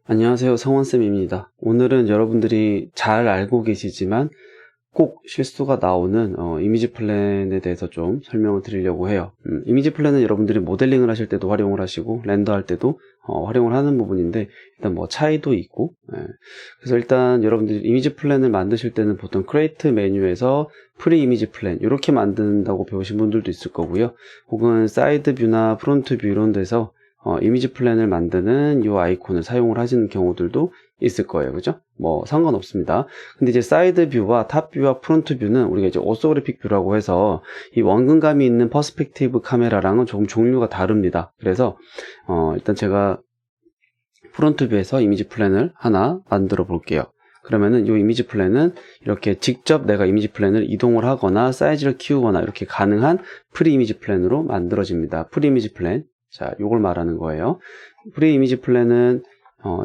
안녕하세요. 성원쌤입니다. 오늘은 여러분들이 잘 알고 계시지만 꼭 실수가 나오는 이미지 플랜에 대해서 좀 설명을 드리려고 해요. 이미지 플랜은 여러분들이 모델링을 하실 때도 활용을 하시고 렌더할 때도 활용을 하는 부분인데 일단 뭐 차이도 있고 그래서 일단 여러분들이 이미지 플랜을 만드실 때는 보통 크리에이트 메뉴에서 프리 이미지 플랜 이렇게 만든다고 배우신 분들도 있을 거고요. 혹은 사이드 뷰나 프론트 뷰 이런 데서 이미지 플랜을 만드는 이 아이콘을 사용을 하시는 경우들도 있을 거예요. 그죠? 뭐 상관없습니다. 근데 이제 사이드 뷰와 탑 뷰와 프론트 뷰는 우리가 이제 오소그래픽 뷰라고 해서 이 원근감이 있는 퍼스펙티브 카메라랑은 조금 종류가 다릅니다. 그래서 일단 제가 프론트 뷰에서 이미지 플랜을 하나 만들어 볼게요. 그러면은 이 이미지 플랜은 이렇게 직접 내가 이미지 플랜을 이동을 하거나 사이즈를 키우거나 이렇게 가능한 프리 이미지 플랜으로 만들어집니다. 프리 이미지 플랜. 자, 요걸 말하는 거예요. 프리 이미지 플랜은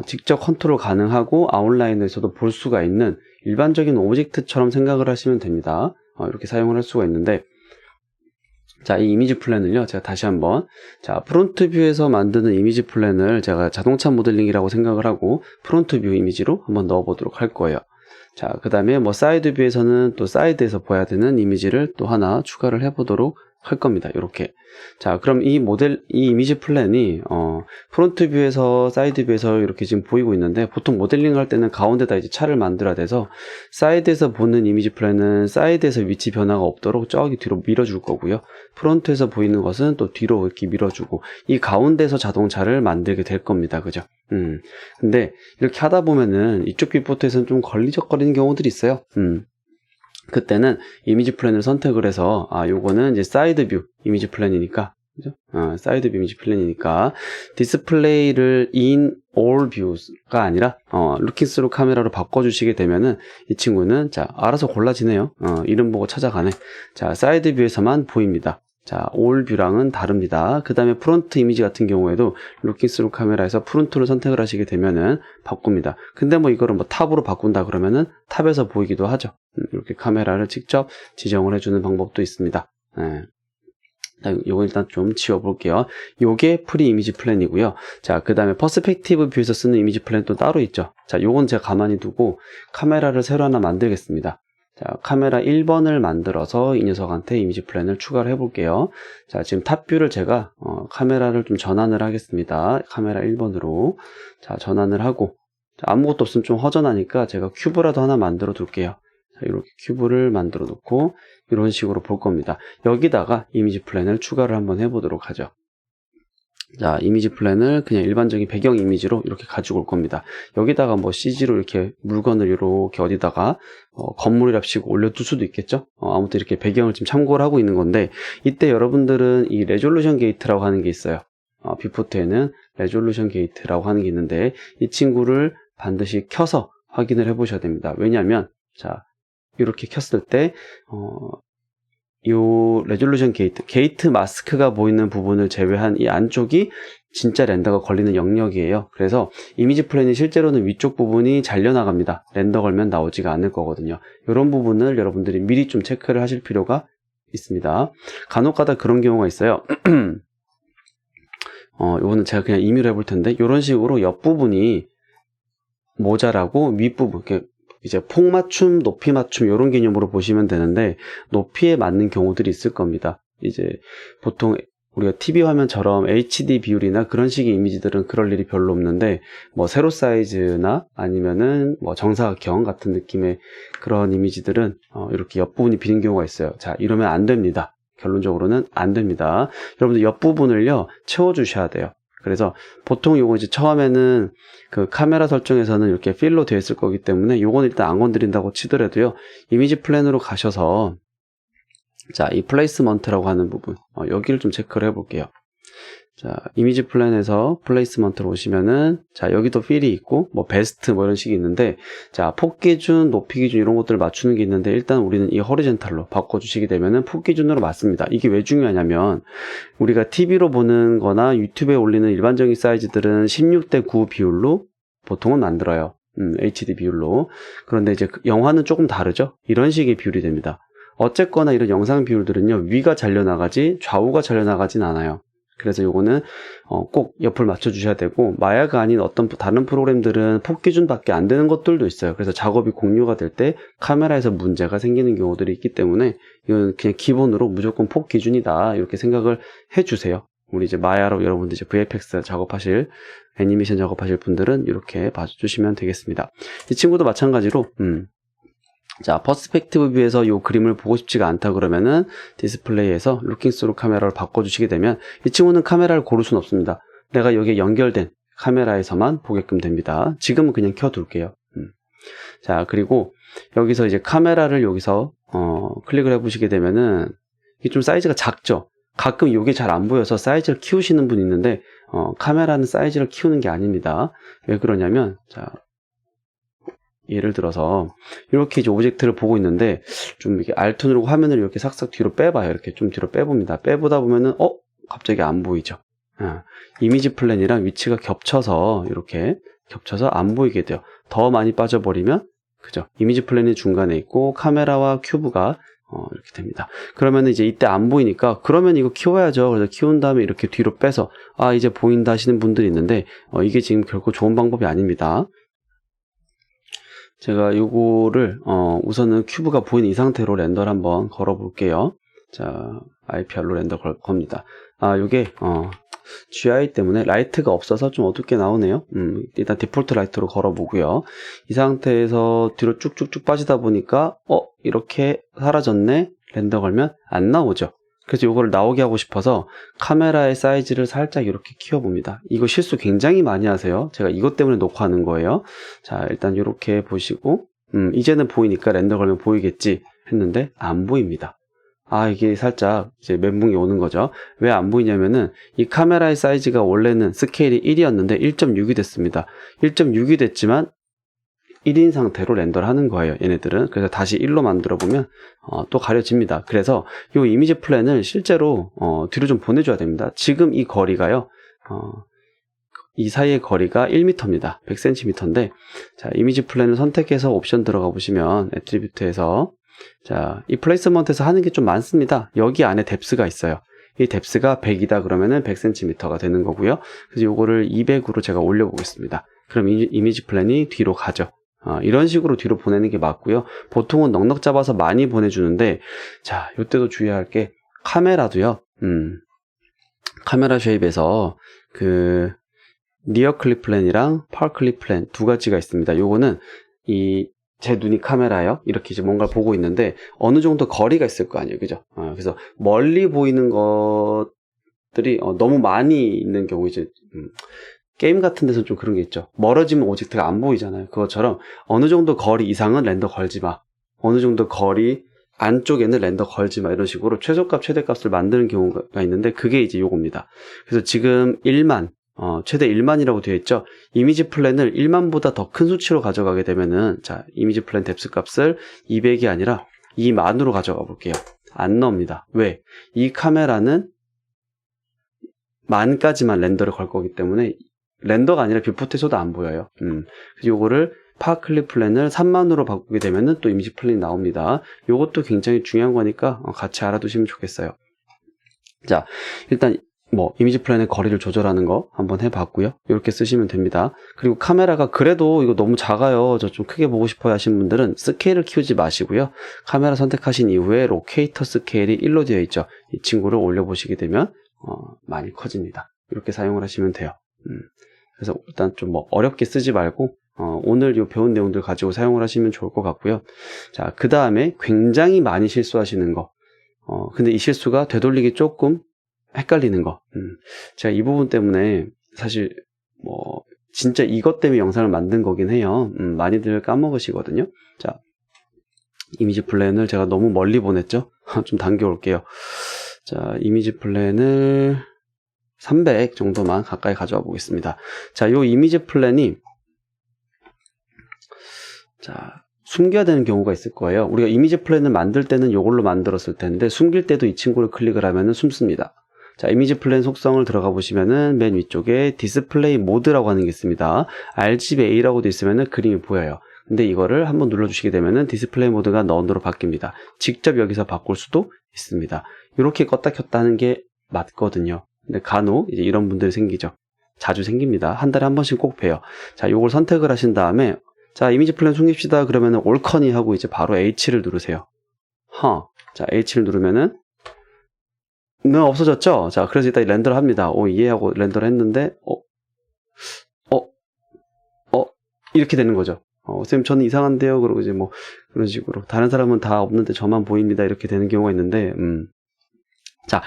직접 컨트롤 가능하고 아웃라인에서도 볼 수가 있는 일반적인 오브젝트처럼 생각을 하시면 됩니다. 이렇게 사용을 할 수가 있는데, 자, 이 이미지 플랜을요, 제가 다시 한번, 자, 프론트 뷰에서 만드는 이미지 플랜을 제가 자동차 모델링이라고 생각을 하고, 프론트 뷰 이미지로 한번 넣어보도록 할 거예요. 자, 그 다음에 뭐 사이드 뷰에서는 또 사이드에서 보여야 되는 이미지를 또 하나 추가를 해보도록 할 겁니다. 이렇게. 자, 그럼 이 이미지 플랜이 프론트 뷰에서 사이드 뷰에서 이렇게 지금 보이고 있는데, 보통 모델링 할 때는 가운데다 이제 차를 만들어야 돼서 사이드에서 보는 이미지 플랜은 사이드에서 위치 변화가 없도록 저기 뒤로 밀어줄 거고요. 프론트에서 보이는 것은 또 뒤로 이렇게 밀어주고 이 가운데서 자동차를 만들게 될 겁니다. 그죠? 근데 이렇게 하다 보면은 이쪽 뷰포트에서는 좀 걸리적거리는 경우들이 있어요. 그때는 이미지 플랜을 선택을 해서 요거는 이제 사이드 뷰 이미지 플랜이니까 그죠? 사이드 뷰 이미지 플랜이니까 디스플레이를 in all views가 아니라 looking through 카메라로 바꿔주시게 되면은 이 친구는 자 알아서 골라지네요. 이름 보고 찾아가네. 자 사이드 뷰에서만 보입니다. 자, 올 뷰랑은 다릅니다. 그 다음에 프론트 이미지 같은 경우에도 루킹 스루 카메라에서 프론트를 선택을 하시게 되면은 바꿉니다. 근데 뭐 이거를 뭐 탑으로 바꾼다 그러면은 탑에서 보이기도 하죠. 이렇게 카메라를 직접 지정을 해주는 방법도 있습니다. 요거 일단 좀 지워볼게요. 요게 프리 이미지 플랜이고요. 자, 그 다음에 퍼스펙티브 뷰에서 쓰는 이미지 플랜 또 따로 있죠. 자, 요건 제가 가만히 두고 카메라를 새로 하나 만들겠습니다. 자, 카메라 1번을 만들어서 이 녀석한테 이미지 플랜을 추가를 해볼게요. 자, 지금 탑뷰를 제가 카메라를 좀 전환을 하겠습니다. 카메라 1번으로 자 전환을 하고 자, 아무것도 없으면 좀 허전하니까 제가 큐브라도 하나 만들어 둘게요. 자, 이렇게 큐브를 만들어 놓고 이런 식으로 볼 겁니다. 여기다가 이미지 플랜을 추가를 한번 해보도록 하죠. 자, 이미지 플랜을 그냥 일반적인 배경 이미지로 이렇게 가지고 올 겁니다. 여기다가 뭐 CG로 이렇게 물건을 이렇게 어디다가 건물이랍시고 올려둘 수도 있겠죠? 아무튼 이렇게 배경을 지금 참고를 하고 있는 건데, 이때 여러분들은 이 레졸루션 게이트라고 하는 게 있어요. 뷰포트에는 레졸루션 게이트라고 하는 게 있는데, 이 친구를 반드시 켜서 확인을 해 보셔야 됩니다. 왜냐하면, 자, 이렇게 켰을 때, 요 레졸루션 게이트 마스크가 보이는 부분을 제외한 이 안쪽이 진짜 렌더가 걸리는 영역이에요. 그래서 이미지 플랜이 실제로는 위쪽 부분이 잘려나갑니다. 렌더 걸면 나오지가 않을 거거든요. 이런 부분을 여러분들이 미리 좀 체크를 하실 필요가 있습니다. 간혹가다 그런 경우가 있어요. 요거는 제가 그냥 임의로 해볼 텐데, 이런 식으로 옆부분이 모자라고 윗부분, 이제 폭 맞춤, 높이 맞춤 이런 개념으로 보시면 되는데, 높이에 맞는 경우들이 있을 겁니다. 이제 보통 우리가 TV 화면처럼 HD 비율이나 그런 식의 이미지들은 그럴 일이 별로 없는데, 뭐 세로 사이즈나 아니면은 뭐 정사각형 같은 느낌의 그런 이미지들은 이렇게 옆부분이 비는 경우가 있어요. 자, 이러면 안 됩니다. 결론적으로는 안 됩니다. 여러분들 옆부분을요 채워주셔야 돼요. 그래서 보통 요거 이제 처음에는 그 카메라 설정에서는 이렇게 필로 되어 있을 거기 때문에 요건 일단 안 건드린다고 치더라도요, 이미지 플랜으로 가셔서 자, 이 플레이스먼트라고 하는 부분 여기를 좀 체크를 해 볼게요. 자, 이미지 플랜에서 플레이스먼트로 오시면은 자, 여기도 필이 있고 뭐 베스트 뭐 이런 식이 있는데, 자, 폭 기준, 높이 기준 이런 것들을 맞추는 게 있는데, 일단 우리는 이 허리젠탈로 바꿔주시게 되면은 폭 기준으로 맞습니다. 이게 왜 중요하냐면, 우리가 TV로 보는 거나 유튜브에 올리는 일반적인 사이즈들은 16:9 비율로 보통은 만들어요. HD 비율로. 그런데 이제 영화는 조금 다르죠. 이런 식의 비율이 됩니다. 어쨌거나 이런 영상 비율들은요, 위가 잘려나가지 좌우가 잘려나가진 않아요. 그래서 요거는 꼭 옆을 맞춰 주셔야 되고, 마야가 아닌 어떤 다른 프로그램들은 폭 기준밖에 안 되는 것들도 있어요. 그래서 작업이 공유가 될 때 카메라에서 문제가 생기는 경우들이 있기 때문에 이건 그냥 기본으로 무조건 폭 기준이다 이렇게 생각을 해 주세요. 우리 이제 마야로 여러분들 이제 VFX 작업하실, 애니메이션 작업하실 분들은 이렇게 봐주시면 되겠습니다. 이 친구도 마찬가지로 자, 퍼스펙티브 뷰에서 이 그림을 보고 싶지가 않다 그러면은 디스플레이에서 루킹 스루 카메라를 바꿔주시게 되면 이 친구는 카메라를 고를 수는 없습니다. 내가 여기에 연결된 카메라에서만 보게끔 됩니다. 지금은 그냥 켜둘게요. 자, 그리고 여기서 이제 카메라를 여기서 클릭을 해보시게 되면은 이게 좀 사이즈가 작죠? 가끔 이게 잘 안 보여서 사이즈를 키우시는 분이 있는데 카메라는 사이즈를 키우는 게 아닙니다. 왜 그러냐면, 자, 예를 들어서 이렇게 이제 오브젝트를 보고 있는데 좀 이렇게 Alt 누르고 화면을 이렇게 싹싹 뒤로 빼봐요. 이렇게 좀 뒤로 빼봅니다. 빼보다 보면은 갑자기 안 보이죠. 이미지 플랜이랑 위치가 겹쳐서 이렇게 겹쳐서 안 보이게 돼요. 더 많이 빠져버리면, 그죠? 이미지 플랜이 중간에 있고 카메라와 큐브가 이렇게 됩니다. 그러면 이제 이때 안 보이니까, 그러면 이거 키워야죠. 그래서 키운 다음에 이렇게 뒤로 빼서 이제 보인다 하시는 분들이 있는데 이게 지금 결코 좋은 방법이 아닙니다. 제가 요거를 우선은 큐브가 보이는 이 상태로 렌더를 한번 걸어 볼게요. 자, IPR로 렌더 겁니다. 요게 GI 때문에 라이트가 없어서 좀 어둡게 나오네요. 일단 디폴트 라이트로 걸어 보고요. 이 상태에서 뒤로 쭉쭉쭉 빠지다 보니까 이렇게 사라졌네. 렌더 걸면 안 나오죠. 그래서 요거를 나오게 하고 싶어서 카메라의 사이즈를 살짝 이렇게 키워봅니다. 이거 실수 굉장히 많이 하세요. 제가 이것 때문에 녹화하는 거예요. 자, 일단 이렇게 보시고 이제는 보이니까 렌더 걸면 보이겠지 했는데 안 보입니다. 이게 살짝 이제 멘붕이 오는 거죠. 왜 안 보이냐면은 이 카메라의 사이즈가 원래는 스케일이 1이었는데 1.6이 됐습니다. 1.6이 됐지만 1인 상태로 렌더를 하는 거예요, 얘네들은. 그래서 다시 1로 만들어 보면 또 가려집니다. 그래서 이 이미지 플랜을 실제로 뒤로 좀 보내줘야 됩니다. 지금 이 거리가요, 이 사이의 거리가 1m입니다. 100cm인데, 자, 이미지 플랜을 선택해서 옵션 들어가 보시면 애트리뷰트에서, 자, 이 플레이스먼트에서 하는 게 좀 많습니다. 여기 안에 뎁스가 있어요. 이 뎁스가 100이다 그러면은 100cm가 되는 거고요. 그래서 요거를 200으로 제가 올려보겠습니다. 그럼 이미지 플랜이 뒤로 가죠. 이런 식으로 뒤로 보내는 게 맞고요. 보통은 넉넉 잡아서 많이 보내주는데, 자, 요때도 주의할 게 카메라도요. 카메라 쉐입에서 그 니어 클립 플랜이랑 파워 클립 플랜 두 가지가 있습니다. 요거는 제 눈이 카메라예요. 이렇게 이제 뭔가를 보고 있는데 어느 정도 거리가 있을 거 아니에요, 그죠? 그래서 멀리 보이는 것들이 너무 많이 있는 경우, 이제 게임 같은 데서 좀 그런 게 있죠. 멀어지면 오브젝트가 안 보이잖아요. 그것처럼 어느 정도 거리 이상은 렌더 걸지 마, 어느 정도 거리 안쪽에는 렌더 걸지 마, 이런 식으로 최소값 최대값을 만드는 경우가 있는데, 그게 이제 요겁니다. 그래서 지금 1만, 최대 1만이라고 되어 있죠. 이미지 플랜을 1만보다 더 큰 수치로 가져가게 되면은, 자, 이미지 플랜 뎁스 값을 200이 아니라 2만으로 가져가 볼게요. 안 나옵니다. 왜? 이 카메라는 만까지만 렌더를 걸 거기 때문에 렌더가 아니라 뷰포트에서도 안 보여요. 그래서 요거를 파워 클립 플랜을 3만으로 바꾸게 되면은 또 이미지 플랜이 나옵니다. 요것도 굉장히 중요한 거니까 같이 알아두시면 좋겠어요. 자, 일단 이미지 플랜의 거리를 조절하는 거 한번 해봤고요. 이렇게 쓰시면 됩니다. 그리고 카메라가 그래도 이거 너무 작아요, 저 좀 크게 보고 싶어요 하신 분들은 스케일을 키우지 마시고요. 카메라 선택하신 이후에 로케이터 스케일이 1로 되어 있죠. 이 친구를 올려보시게 되면 많이 커집니다. 이렇게 사용을 하시면 돼요. 그래서 일단 좀 어렵게 쓰지 말고 오늘 요 배운 내용들 가지고 사용을 하시면 좋을 것 같고요. 자, 그 다음에 굉장히 많이 실수하시는 거, 근데 이 실수가 되돌리기 조금 헷갈리는 거. 제가 이 부분 때문에 사실 진짜 이것 때문에 영상을 만든 거긴 해요. 많이들 까먹으시거든요. 자, 이미지 플랜을 제가 너무 멀리 보냈죠. 좀 당겨올게요. 자, 이미지 플랜을 300 정도만 가까이 가져와 보겠습니다. 자, 요 이미지 플랜이, 자, 숨겨야 되는 경우가 있을 거예요. 우리가 이미지 플랜을 만들 때는 이걸로 만들었을 텐데, 숨길 때도 이 친구를 클릭을 하면은 숨습니다. 자, 이미지 플랜 속성을 들어가 보시면은 맨 위쪽에 디스플레이 모드라고 하는 게 있습니다. RGBA라고 되어 있으면은 그림이 보여요. 근데 이거를 한번 눌러주시게 되면은 디스플레이 모드가 넌으로 바뀝니다. 직접 여기서 바꿀 수도 있습니다. 이렇게 껐다 켰다 하는 게 맞거든요. 근데 간혹 이제 이런 분들이 생기죠. 자주 생깁니다. 한 달에 한 번씩 꼭 봬요. 자, 요걸 선택을 하신 다음에 자, 이미지 플랜 숨깁시다 그러면은 올컨이 하고 이제 바로 H를 누르세요. 자, H를 누르면은 없어졌죠? 자, 그래서 일단 렌더를 합니다. 이해하고 렌더를 했는데 이렇게 되는 거죠. 선생님 저는 이상한데요. 그러고 이제 뭐 그런 식으로 다른 사람은 다 없는데 저만 보입니다. 이렇게 되는 경우가 있는데 자,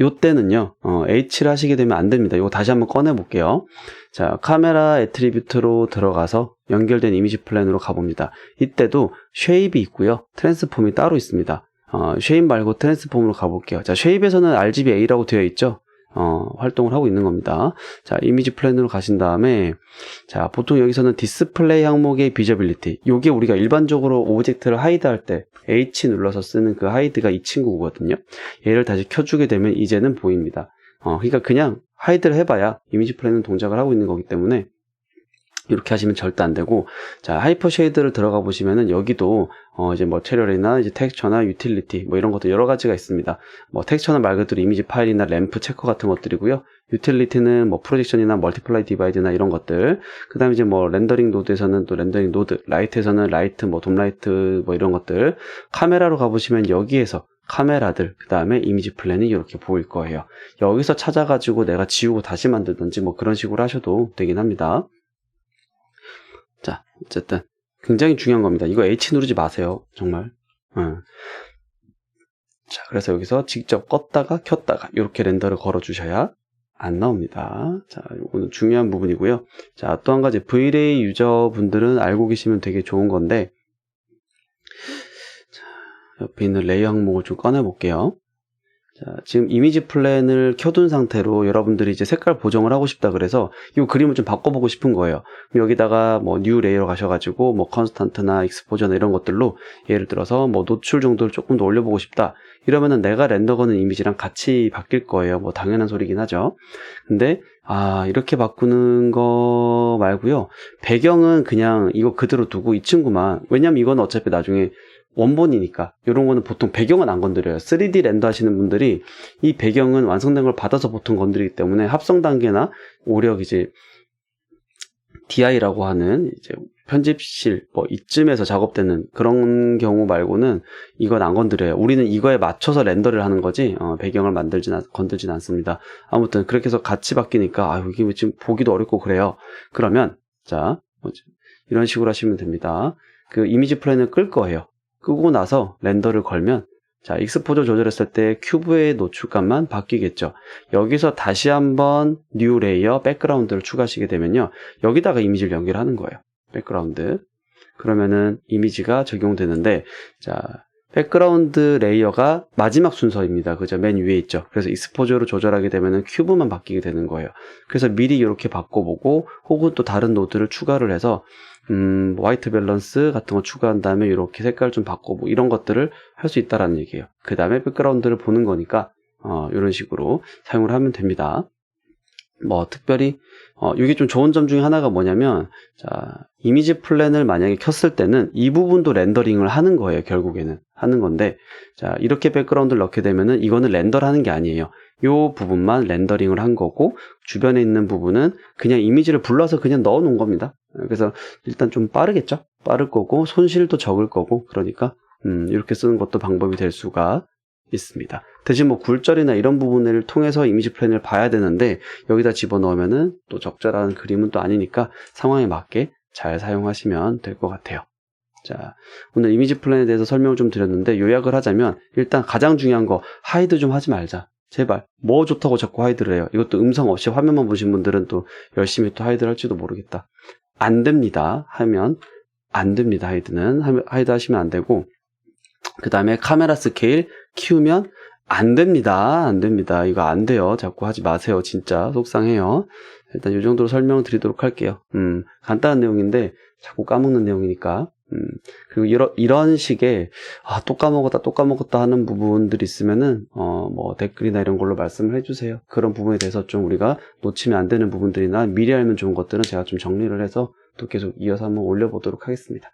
요때는요 H를 하시게 되면 안 됩니다. 이거 다시 한번 꺼내 볼게요. 자, 카메라 애트리뷰트로 들어가서 연결된 이미지 플랜으로 가봅니다. 이때도 쉐입이 있고요, 트랜스폼이 따로 있습니다. 쉐입 말고 트랜스폼으로 가볼게요. 자, 쉐입에서는 RGBA라고 되어 있죠. 활동을 하고 있는 겁니다. 자, 이미지 플랜으로 가신 다음에 자, 보통 여기서는 디스플레이 항목의 비저빌리티, 요게 우리가 일반적으로 오브젝트를 하이드 할 때 H 눌러서 쓰는 그 하이드가 이 친구거든요. 얘를 다시 켜주게 되면 이제는 보입니다. 그러니까 그냥 하이드를 해봐야 이미지 플랜은 동작을 하고 있는 거기 때문에 이렇게 하시면 절대 안 되고, 자, 하이퍼 쉐이드를 들어가 보시면은 여기도 이제 머티리얼이나 이제 텍스처나 유틸리티 뭐 이런 것도 여러 가지가 있습니다. 뭐 텍스처는 말 그대로 이미지 파일이나 램프 체커 같은 것들이고요. 유틸리티는 뭐 프로젝션이나 멀티플라이 디바이드나 이런 것들. 그다음에 이제 뭐 렌더링 노드에서는 또 렌더링 노드, 라이트에서는 라이트, 뭐 돔라이트 뭐 이런 것들. 카메라로 가 보시면 여기에서 카메라들, 그 다음에 이미지 플랜이 이렇게 보일 거예요. 여기서 찾아가지고 내가 지우고 다시 만들든지 뭐 그런 식으로 하셔도 되긴 합니다. 자, 어쨌든 굉장히 중요한 겁니다. 이거 H 누르지 마세요. 정말. 자, 그래서 여기서 직접 껐다가 켰다가 이렇게 렌더를 걸어 주셔야 안 나옵니다. 자, 이거는 중요한 부분이고요. 자, 또 한 가지 V-Ray 유저분들은 알고 계시면 되게 좋은 건데, 자, 옆에 있는 레이어 항목을 좀 꺼내 볼게요. 자, 지금 이미지 플랜을 켜둔 상태로 여러분들이 이제 색깔 보정을 하고 싶다 그래서 이 그림을 좀 바꿔보고 싶은 거예요. 여기다가 뭐 뉴 레이어 가셔가지고 뭐 컨스탄트나 익스포저나 이런 것들로 예를 들어서 뭐 노출 정도를 조금 더 올려보고 싶다 이러면은 내가 렌더 거는 이미지랑 같이 바뀔 거예요. 뭐 당연한 소리긴 하죠. 근데 이렇게 바꾸는 거 말고요, 배경은 그냥 이거 그대로 두고 이 친구만, 왜냐면 이건 어차피 나중에 원본이니까 이런 거는 보통 배경은 안 건드려요. 3D 렌더 하시는 분들이 이 배경은 완성된 걸 받아서 보통 건드리기 때문에 합성 단계나 오히려 이제 DI라고 하는 이제 편집실 뭐 이쯤에서 작업되는 그런 경우 말고는 이건 안 건드려요. 우리는 이거에 맞춰서 렌더를 하는 거지 배경을 건들진 않습니다. 아무튼 그렇게 해서 같이 바뀌니까 이게 지금 보기도 어렵고 그래요. 그러면 자, 이런 식으로 하시면 됩니다. 그 이미지 플랜을 끌 거예요. 끄고 나서 렌더를 걸면 자, 익스포저 조절했을 때 큐브의 노출값만 바뀌겠죠. 여기서 다시 한번 뉴 레이어 백그라운드를 추가하시게 되면요, 여기다가 이미지를 연결하는 거예요. 백그라운드. 그러면은 이미지가 적용되는데, 자, 백그라운드 레이어가 마지막 순서입니다. 그죠? 맨 위에 있죠. 그래서 익스포저로 조절하게 되면은 큐브만 바뀌게 되는 거예요. 그래서 미리 이렇게 바꿔보고 혹은 또 다른 노드를 추가를 해서 화이트 밸런스 같은 거 추가한 다음에 이렇게 색깔 좀 바꿔보고 이런 것들을 할 수 있다라는 얘기예요. 그 다음에 백그라운드를 보는 거니까 이런 식으로 사용을 하면 됩니다. 뭐 특별히 이게 좀 좋은 점 중에 하나가 뭐냐면, 자, 이미지 플랜을 만약에 켰을 때는 이 부분도 렌더링을 하는 거예요. 결국에는 하는 건데, 자, 이렇게 백그라운드를 넣게 되면은 이거는 렌더를 하는 게 아니에요. 요 부분만 렌더링을 한 거고 주변에 있는 부분은 그냥 이미지를 불러서 그냥 넣어 놓은 겁니다. 그래서 일단 좀 빠르겠죠? 빠를 거고 손실도 적을 거고, 그러니까 이렇게 쓰는 것도 방법이 될 수가 있습니다. 대신 뭐 굴절이나 이런 부분을 통해서 이미지 플랜을 봐야 되는데 여기다 집어넣으면은 또 적절한 그림은 또 아니니까 상황에 맞게 잘 사용하시면 될 것 같아요. 자, 오늘 이미지 플랜에 대해서 설명을 좀 드렸는데 요약을 하자면, 일단 가장 중요한 거, 하이드 좀 하지 말자. 제발. 뭐 좋다고 자꾸 하이드를 해요. 이것도 음성 없이 화면만 보신 분들은 또 열심히 또 하이드를 할지도 모르겠다. 안 됩니다. 하면 안 됩니다. 하이드 하시면 안 되고, 그 다음에 카메라 스케일 키우면 안 됩니다. 안 됩니다. 이거 안 돼요. 자꾸 하지 마세요. 진짜 속상해요. 일단 이 정도로 설명을 드리도록 할게요. 간단한 내용인데 자꾸 까먹는 내용이니까. 그리고 이런 식의 또 까먹었다 하는 부분들이 있으면은 뭐 댓글이나 이런 걸로 말씀을 해주세요. 그런 부분에 대해서 좀 우리가 놓치면 안 되는 부분들이나 미리 알면 좋은 것들은 제가 좀 정리를 해서 또 계속 이어서 한번 올려보도록 하겠습니다.